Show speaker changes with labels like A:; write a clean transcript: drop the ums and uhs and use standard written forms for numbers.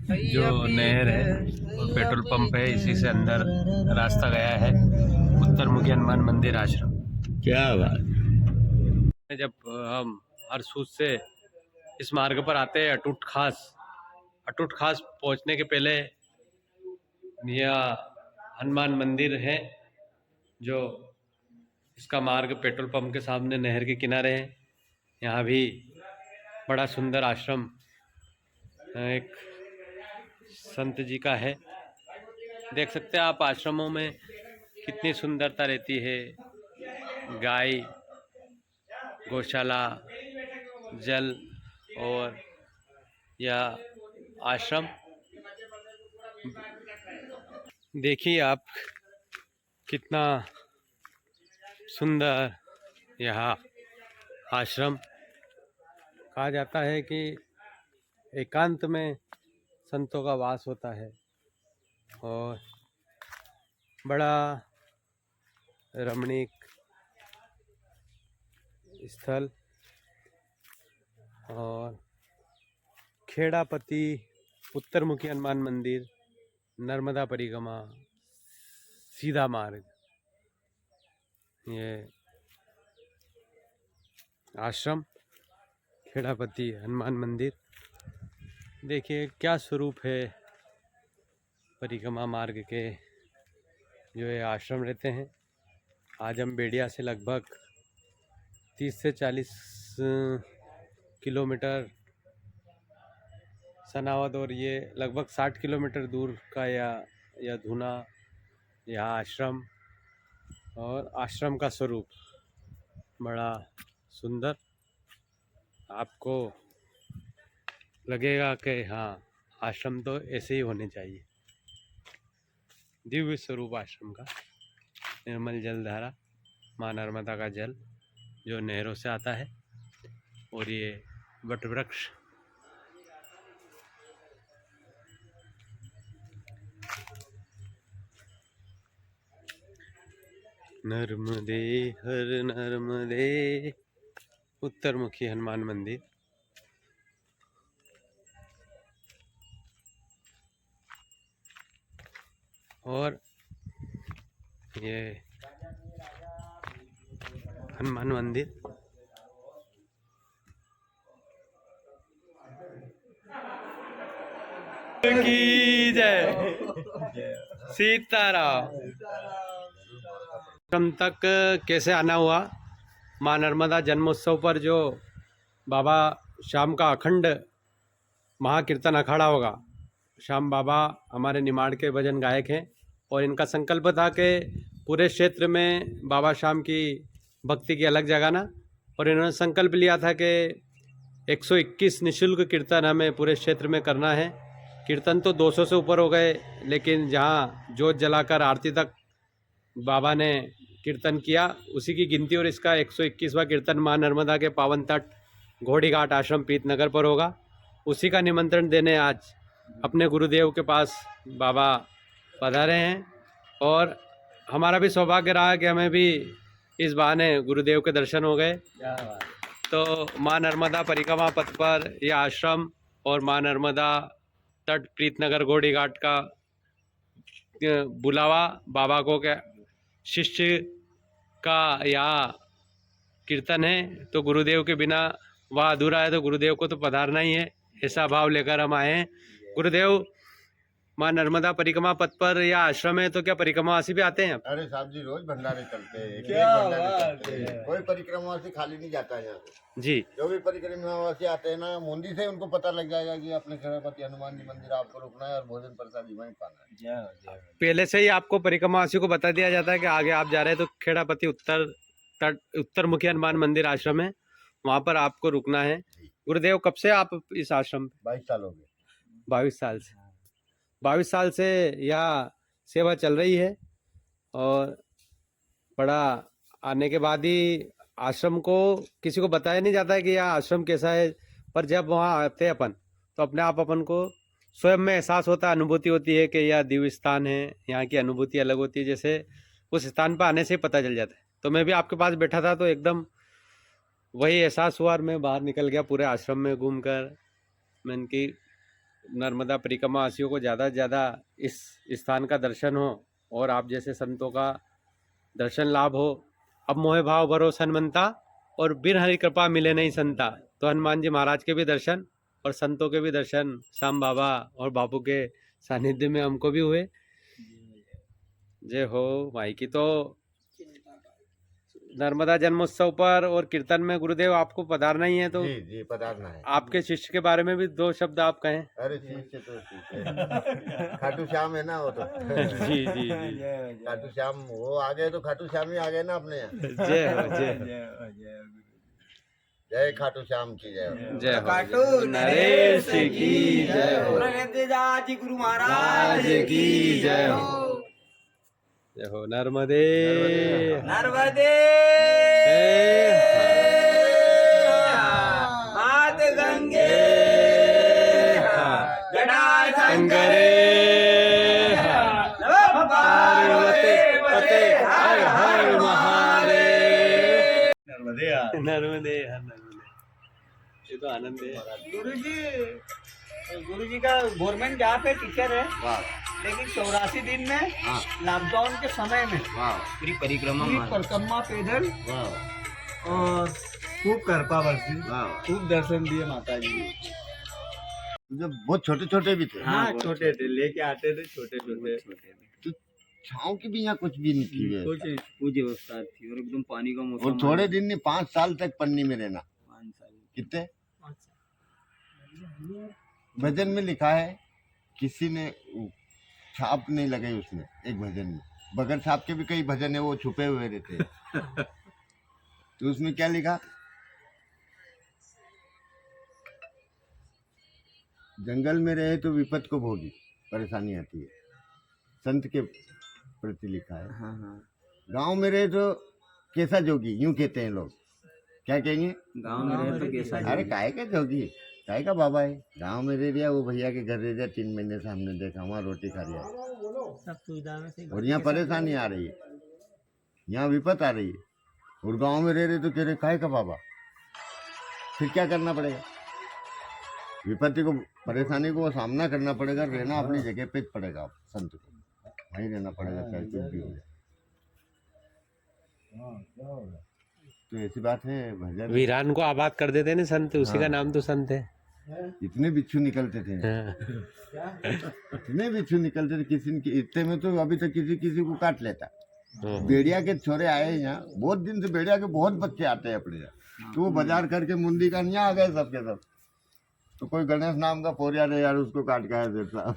A: जो नहर है और पेट्रोल पंप है, इसी से अंदर रास्ता गया है उत्तरमुखी हनुमान मंदिर आश्रम।
B: क्या बात।
A: जब हम हरसूद से इस मार्ग पर आते हैं अटूट खास पहुंचने के पहले यह हनुमान मंदिर है। जो इसका मार्ग पेट्रोल पंप के सामने नहर के किनारे है। यहाँ भी बड़ा सुंदर आश्रम एक संत जी का है। देख सकते हैं आप आश्रमों में कितनी सुंदरता रहती है। गाय, गौशाला, जल और यह आश्रम देखिए आप, कितना सुंदर यह आश्रम। कहा जाता है कि एकांत में संतों का वास होता है और बड़ा रमणीक स्थल। और खेड़ापति उत्तरमुखी हनुमान मंदिर, नर्मदा परिक्रमा, सीधा मार्ग, ये आश्रम खेड़ापति हनुमान मंदिर। देखिए क्या स्वरूप है परिक्रमा मार्ग के जो ये आश्रम रहते हैं। आज हम बेड़िया से लगभग 30 से 40 किलोमीटर सनावद और ये लगभग 60 किलोमीटर दूर का यह धूना, यह आश्रम और आश्रम का स्वरूप बड़ा सुंदर। आपको लगेगा कि हाँ, आश्रम तो ऐसे ही होने चाहिए। दिव्य स्वरूप आश्रम का। निर्मल जलधारा, माँ नर्मदा का जल जो नहरों से आता है। और ये वट वृक्ष, नर्मदे हर नर्मदे उत्तरमुखी हनुमान मंदिर। और ये हनुमान मंदिर की जय, सीताराम। आश्रम तक कैसे आना हुआ? माँ नर्मदा जन्मोत्सव पर जो बाबा शाम का अखंड महाकीर्तन अखाड़ा होगा। श्याम बाबा हमारे निमाड़ के भजन गायक हैं और इनका संकल्प था कि पूरे क्षेत्र में बाबा श्याम की भक्ति की अलग जगाना। और इन्होंने संकल्प लिया था कि 121 निःशुल्क कीर्तन हमें पूरे क्षेत्र में करना है। कीर्तन तो 200 से ऊपर हो गए, लेकिन जहाँ जोत जलाकर आरती तक बाबा ने कीर्तन किया, उसी की गिनती। और इसका 121वां कीर्तन माँ नर्मदा के पावन तट घोड़ी घाट आश्रम प्रीतनगर पर होगा। उसी का निमंत्रण देने आज अपने गुरुदेव के पास बाबा पधारे हैं। और हमारा भी सौभाग्य रहा कि हमें भी इस बहाने गुरुदेव के दर्शन हो गए। तो माँ नर्मदा परिक्रमा पथ पर यह आश्रम और माँ नर्मदा तट प्रीतनगर घोड़ी घाट का बुलावा बाबा को क्या शिष्य का यहाँ कीर्तन है, तो गुरुदेव के बिना वह अधूरा है। तो गुरुदेव को तो पधारना ही है, ऐसा भाव लेकर हम आए हैं। गुरुदेव, माँ नर्मदा परिक्रमा पथ पर या आश्रम है, तो क्या परिक्रमावासी भी आते हैं?
C: अरे साहब जी, रोज भंडारे चलते हैं।
B: क्या बात है।
C: कोई परिक्रमावासी खाली नहीं जाता है यहाँ से।
A: जी,
C: जो भी परिक्रमावासी आते हैं ना, मुंडी से उनको पता लग जाएगा कि अपने खेड़ापति हनुमान जी मंदिर आपको रुकना है और भोजन प्रसादी वहीं पाना है।
A: पहले से ही आपको परिक्रमावासी को बता दिया जाता है कि आगे आप जा रहे हैं तो खेड़ापति उत्तरमुखी हनुमान मंदिर आश्रम है, वहाँ पर आपको रुकना है। गुरुदेव, कब से आप इस आश्रम?
C: 22 साल हो गए।
A: 22 साल से। 22 साल से यह सेवा चल रही है। और बड़ा आने के बाद ही आश्रम को किसी को बताया नहीं जाता है कि यह आश्रम कैसा है, पर जब वहाँ आते हैं अपन, तो अपने आप अपन को स्वयं में एहसास होता है, अनुभूति होती है कि यह दिव्य स्थान है। यहाँ की अनुभूति अलग होती है, जैसे उस स्थान पर आने से ही पता चल जाता है। तो मैं भी आपके पास बैठा था तो एकदम वही एहसास हुआ और मैं बाहर निकल गया। पूरे आश्रम में घूमकर मैं इनकी नर्मदा परिक्रमा वासियों को ज़्यादा से ज़्यादा इस स्थान का दर्शन हो और आप जैसे संतों का दर्शन लाभ हो। अब मोहे भाव भरोसा मनता और बिन हरि कृपा मिले नहीं संता। तो हनुमान जी महाराज के भी दर्शन और संतों के भी दर्शन श्याम बाबा और बापू के सानिध्य में हमको भी हुए। जय हो भाई की। तो नर्मदा जन्मोत्सव पर और कीर्तन में गुरुदेव आपको पधारना ही है, तो
C: जी जी पधारना है।
A: आपके शिष्य के बारे में भी 2 शब्द आप कहें।
C: अरे ठीक है, तो ठीक है। खाटू श्याम है ना वो तो।
A: जी जी जी।
C: खाटू श्याम वो आ गए तो खाटू श्याम ही आ गए ना अपने यहाँ।
A: जय हो जय हो।
C: जय खाटू श्याम की जय हो।
A: जय हो नरेश की जय हो।
D: गुरु महाराज
A: की जय हो। जय हो नर्मदे
D: नर्मदे हाथ गंगे जटा
A: शंकरे पार्वती पते हर हर महादेव।
B: नर्मदे
A: नर्मदे हर नर्मदे। ये तो आनंद है।
D: गुरु जी का गवर्नमेंट जहाँ पे टीचर है,
C: वाह
D: लेकिन 84 दिन में
C: हाँ
D: लॉकडाउन के समय में
C: वाह
D: पूरी परिक्रमा पैदल
C: वाह
D: और खूब कृपा बरसी,
C: वाह।
D: खूब दर्शन दिए माता जी।
C: जब बहुत छोटे छोटे भी थे।
D: हाँ छोटे थे, लेके आते थे छोटे छोटे।
C: तो छाँव की भी यहाँ कुछ भी नहीं की है।
D: कुछ व्यवस्था थी और एकदम पानी का मौसम।
C: और थोड़े दिन नहीं 5 साल तक पन्नी में रहना।
D: 5 साल
C: कितने भजन में लिखा है, किसी ने छाप नहीं लगाई उसमें। एक भजन में बगैर छाप के भी कई भजन है, वो छुपे हुए रहते हैं। तो उसमें क्या लिखा, जंगल में रहे तो विपत को भोगी, परेशानी आती है, संत के प्रति लिखा है।
D: हाँ हाँ।
C: गांव में रहे तो कैसा जोगी, यूं कहते हैं लोग। क्या कहेंगे,
D: गांव में रहे तो कैसा
C: अरे काहे का जोगी, काहे का बाबा है। गांव में रह दिया, वो भैया के घर रह दिया 3 महीने से, हमने देखा वहाँ रोटी खा रहा है।
D: सब सुविधा में से।
C: और यहाँ परेशानी आ रही है, यहाँ विपत आ रही है, और गांव में रह रहे तो कह रहे काहे का बाबा। फिर क्या करना पड़ेगा, विपत्ति को, परेशानी को सामना करना पड़ेगा, रहना अपनी जगह पे पड़ेगा। संत को वहीं रहना पड़ेगा, चाहे कुछ भी हो जाए। तो ऐसी बात है। भजन
A: वीरान को आबाद कर देते ना संत, उसी का नाम तो संत है।
C: इतने बिच्छू निकलते थे,
A: हाँ।
C: इतने बिच्छू निकलते थे, किसी के इतने में तो अभी तक किसी किसी को काट लेता।
A: हाँ।
C: भेड़िया के छोरे आए यहाँ, बहुत दिन से भेड़िया के बहुत बच्चे आते हैं अपने यहाँ। तो वो बाजार करके मुंडी का नहीं आ गए सबके सब। तो कोई गणेश नाम का पोरिया ने यार उसको काट के आया देता।